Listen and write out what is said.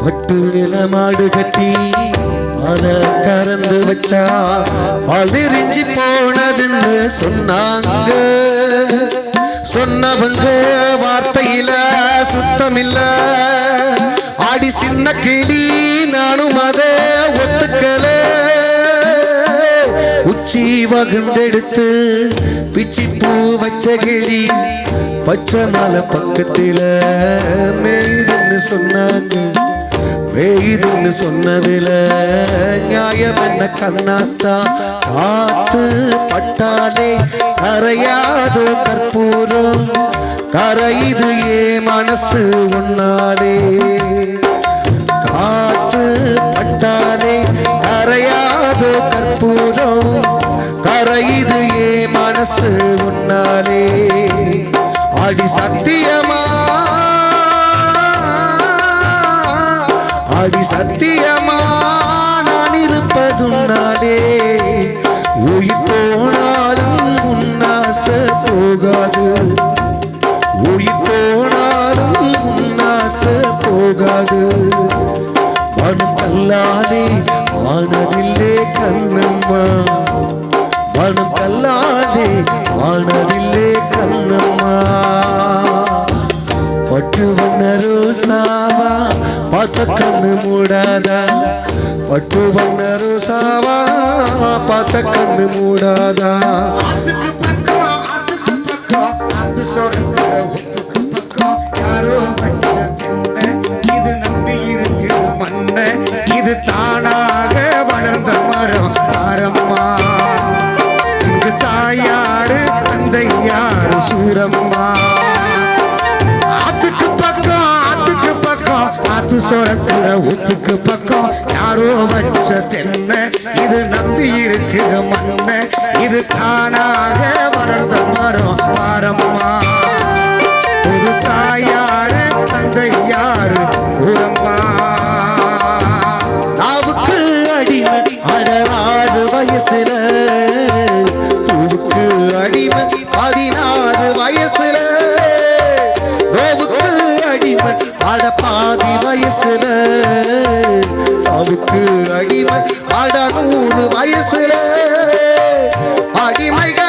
ஒட்டுல மாடு கட்டி அத கறந்து வச்சா பளிரிஞ்சி போனதுன்னு சொன்னாங்க. சொன்னவங்க வார்த்தையில சுத்தமில்ல. ஆடி சின்ன கிளி நானும் அத ஒத்துக்கல. உச்சி வகுந்தெடுத்து பிச்சி பூ வச்ச கிளி பச்சை மலை பக்கத்தில மேய்துன்னு சொன்னாங்க. மேய்துன்னு சொன்னதில நியாயம் என்ன கண்ணாத்தா? காத்து பட்டாலே கரையாதோ கற்பூரம், கரையுது ஏ மனசு உன்னாலே. காத்து பட்டாலே கரையாதோ கற்பூரம், கரையுது ஏ மனசு உன்னாலே. அடி சத்தியமா, அடி சத்தியமா நான் இருப்பதுன்னாலே. உயிர் போனாலும் உன்னாசை போகாது, உயிர் போனாலும் உன்னாசை போகாது. மனம் கல்லாதே வானதில்லே கண்ணம்மா, மனம் கல்லாதே வானதில்லே கண்ணம்மா. பட்டு வண்ண ரோசாவா பார்த்த கண்ணு மூடாதா, பட்டு வண்ண ரோசாவா பார்த்த கண்ணு மூடாதா. இது நம்பி இருக்குது மண்ண, இது தானாக வளர்ந்த மரம் பாரம்மா. இங்கு தாயாரு தந்தை யாரு சூரம்மா. ஆத்துக்கு பக்கம், ஆத்துக்கு பக்கம், ஆத்து சொரத்துல ஊத்துக்கு பக்கம் யாரோ வச்ச தென்ன. இது நம்பி இருக்குது மண்ண, இது தானாக வளர்ந்த மரம் பாரம்மா. ஒரு தாயாரு தந்தை யாரு ஊரம்மா. நாவுக்கு அடிமை 16 வயசுல, பூவுக்கு அடிமை 16 வயசுல, நோவுக்கு அடிமை அட பாதி வயசுல, சாவுக்கு அடிமை அட 100 வயசுல. அடிமைகள்